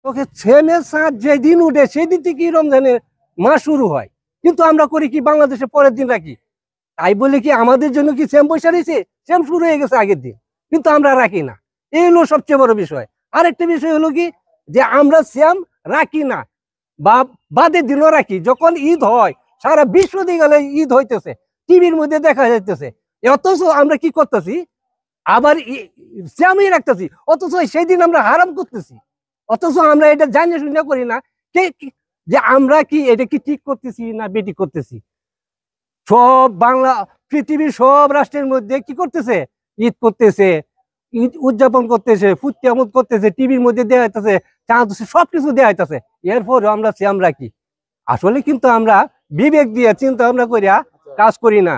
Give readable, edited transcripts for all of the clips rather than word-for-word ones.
ওকে ছেমের চাঁদ যেদিন উঠে সেই দিন থেকেই রমজানের মাস শুরু হয়, কিন্তু আমরা করি কি বাংলাদেশে পরের দিন রাখি। তাই বলে কি আমাদের জন্য কি সেম পয়সা দিয়েছে? সেম শুরু হয়ে গেছে আগের দিন, কিন্তু আমরা রাখি না। এই হলো সবচেয়ে বড় বিষয়। আরেকটা বিষয় হলো কি, যে আমরা সেম রাখি না, বা বাদের দিনও রাখি। যখন ঈদ হয়, সারা বিশ্ব দিয়ে গেলে ঈদ হইতেছে, টিভির মধ্যে দেখা যাইতেছে, অথচ আমরা কি করতেছি, আবার সেমই রাখতেছি, অথচ সেই দিন আমরা হারাম করতেছি। অথচ আমরা এটা জানি শুনে করি না যে আমরা কি এটা কি ঠিক করতেছি না বেটি করতেছি। সব বাংলা পৃথিবীর সব রাষ্ট্রের মধ্যে কি করতেছে, ঈদ করতেছে, ঈদ উদযাপন করতেছে, ফুটকিয়ামত করতেছে, টিভির মধ্যে দেওয়া হইতেছে, চাঁদ সবকিছু দেওয়া হইতেছে। এরপর আমরা আমরা কি আসলে কিন্তু আমরা বিবেক দিয়ে চিন্তা ভাবনা করিয়া কাজ করি না।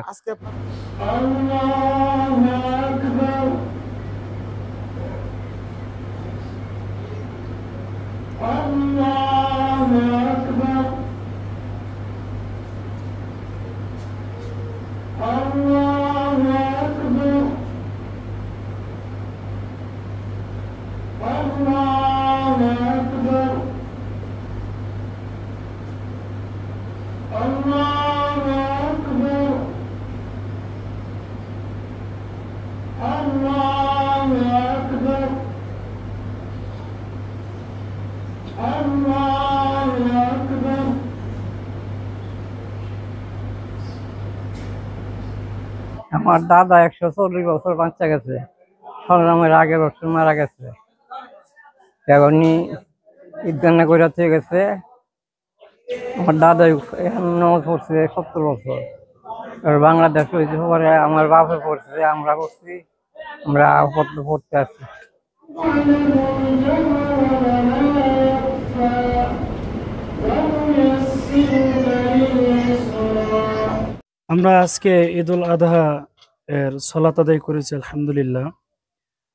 আমার দাদা 140 বছর বাচ্চা গেছে, সংগ্রামের আগের বছর মারা গেছে। এখনই ঈদগান্না করে গেছে। আমার দাদা নামাজ পড়ছে 70 বছর। আর বাংলাদেশ হয়েছে পরে আমার বাপে পড়ছে, আমরা করছি, আমরা পড়তে আসছি। আমরা আজকে ঈদুল আদহা এর সালাত আদায় করেছি আলহামদুলিল্লাহ।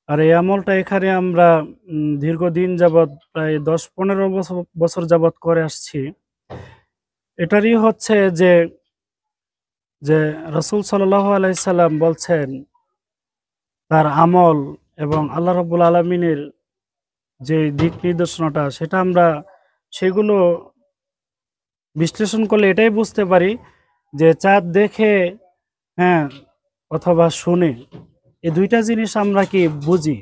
আর এই আমলটা এখানে আমরা দীর্ঘদিন যাবৎ প্রায় 10-15 বছর যাবৎ করে আসছি। এটারই হচ্ছে যে রাসূল সাল্লাল্লাহু আলাইহি সাল্লাম বলছেন তার আমল এবং আল্লাহ রাব্বুল আলামিনের যে দিক নির্দেশনাটা, সেটা আমরা সেগুলো বিশ্লেষণ করলে এটাই বুঝতে পারি যে চাঁদ দেখে অথবা শুনে, এই দুইটা জিনিস আমরা কি বুঝি,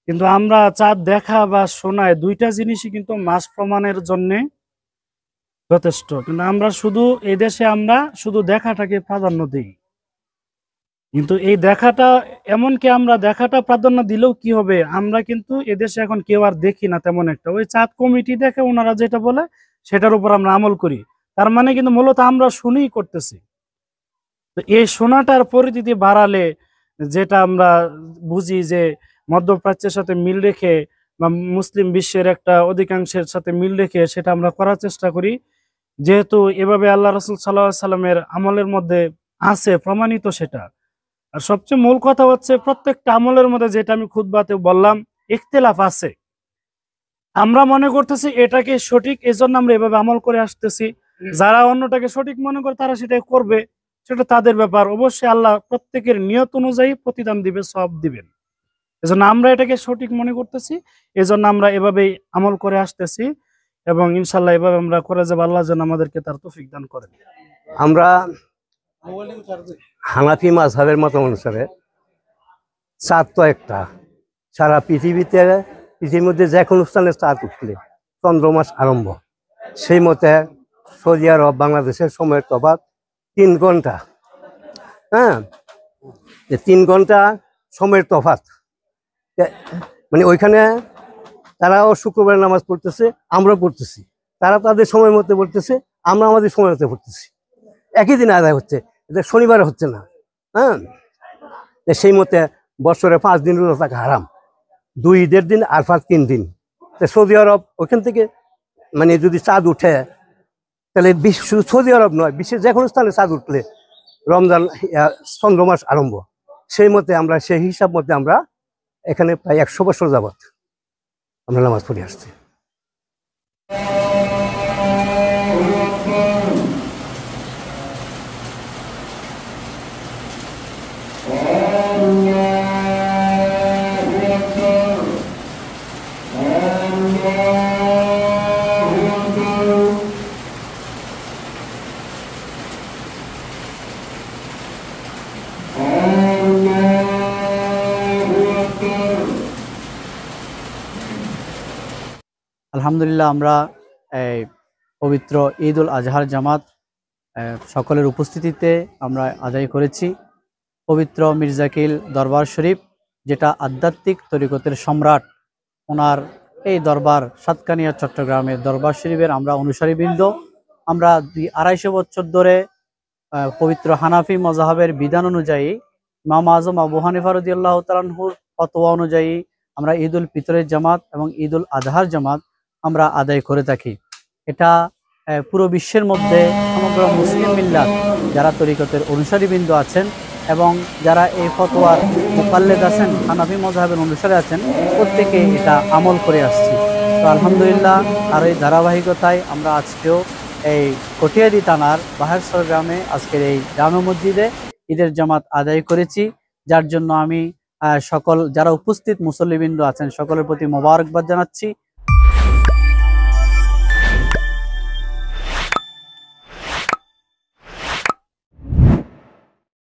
কিন্তু আমরা চাঁদ দেখা বা শোনায় দুইটা জিনিসই কিন্তু মাস প্রমাণের জন্য যথেষ্ট। কিন্তু আমরা শুধু এই দেশে আমরা শুধু দেখাটাকে প্রাধান্য দিই, কিন্তু এই দেখাটা এমনকি আমরা দেখাটা প্রাধান্য দিলেও কি হবে, আমরা কিন্তু এদেশে এখন কেউ আর দেখি না তেমন একটা। ওই চাঁদ কমিটি দেখে ওনারা যেটা বলে সেটার উপর আমরা আমল করি। তার মানে কিন্তু মূলত আমরা শুনেই করতেছি। তো এই শোনাটার পরিধিতি বাড়ালে যেটা আমরা বুঝি যে মধ্যপ্রাচ্যের সাথে মিল রেখে বা মুসলিম বিশ্বের একটা অধিকাংশের সাথে মিল রেখে সেটা আমরা করার চেষ্টা করি, যেহেতু এভাবে আল্লাহ রাসূল সাল্লাল্লাহু আলাইহি সাল্লামের আমলের মধ্যে আছে প্রমাণিত সেটা। আর সবচেয়ে মূল কথা হচ্ছে প্রত্যেকটা আমলের মধ্যে, যেটা আমি খুতবাতে বললাম, ইখতিলাফ আছে। আমরা মনে করতেছি এটাকে সঠিক, এজন্য আমরা এভাবে আমল করে আসতেছি। যারা অন্যটাকে সঠিক মনে করে তারা সেটাই করবে, সেটা তাদের ব্যাপার। অবশ্যই আল্লাহ প্রত্যেকের নিয়ত অনুযায়ী প্রতিদান দিবে, সওয়াব দিবেন। এজন্য আমরা এটাকে সঠিক মনে করতেছি, এজন্য আমরা এভাবেই আমল করে আসতেছি এবং ইনশাআল্লাহ এভাবে আমরা করে যাব। আল্লাহ যেন আমাদেরকে তার তৌফিক দান করেন। আমরা হানাফি মাযহাবের মত অনুসারে চাঁদ তো একটা, সারা পৃথিবীর মধ্যে যে কোনো স্থানে চাঁদ উঠলে চন্দ্রমাস আরম্ভ। সেই মতে সৌদি আরব বাংলাদেশের সময়ের তফাৎ 3 ঘন্টা। 3 ঘন্টা সময়ের তফাৎ, মানে ওইখানে তারাও শুক্রবার নামাজ পড়তেছে, আমরা পড়তেছি, তারা তাদের সময় মতো পড়তেছে, আমরা আমাদের সময় মতো পড়তেছি। একই দিন আদায় হচ্ছে, এটা শনিবারে হচ্ছে না। সেই মতে বছরে 5 দিন রোজা থাকা হারাম, 2 ঈদের দিন আর 3 দিন। সৌদি আরব ওইখান থেকে মানে যদি চাঁদ উঠে, তাহলে শুধু সৌদি আরব নয়, বিশ্বের যে কোনো স্থানে চাঁদ উঠলে রমজান চন্দ্রমাস আরম্ভ। সেই মতে আমরা সেই হিসাব মতে আমরা এখানে প্রায় 100 বছর যাবত আমরা নামাজ পড়ে আসছি। Allah আলহামদুলিল্লাহ আমরা এই পবিত্র ঈদ উল আজহার জামাত সকলের উপস্থিতিতে আমরা আদায় করেছি। পবিত্র মির্জাকিল দরবার শরীফ, যেটা আধ্যাত্মিক তরিকতের সম্রাট, ওনার এই দরবার সাতকানিয়া চট্টগ্রামের দরবার শরীফের আমরা অনুসারীবৃন্দ, আমরা 250 বছর ধরে পবিত্র হানাফি মজাহাবের বিধান অনুযায়ী, ইমাম আজম আবু হানিফা রাদিয়াল্লাহু তাআলা আনহুর ফতোয়া অনুযায়ী আমরা ঈদ উল ফিতরের জামাত এবং ঈদ উল আজহার জামাত আমরা আদায় করে থাকি। এটা পুরো বিশ্বের মধ্যে সমগ্র মুসলিম মিল্লাত যারা তরিকতের অনুসারীবৃন্দ আছেন এবং যারা এই ফতোয়ার মুকাল্লেদ আছেন, হানাফি মযহাবের অনুসারী আছেন, প্রত্যেকে এটা আমল করে আসছি। তো আলহামদুলিল্লাহ, আর এই ধারাবাহিকতায় আমরা আজকেও এই কটিয়াদি থানার বাহারসর গ্রামে আজকের এই জামে মসজিদে ঈদের জামাত আদায় করেছি, যার জন্য আমি সকল যারা উপস্থিত মুসল্লিবৃন্দ আছেন সকলের প্রতি মোবারকবাদ জানাচ্ছি।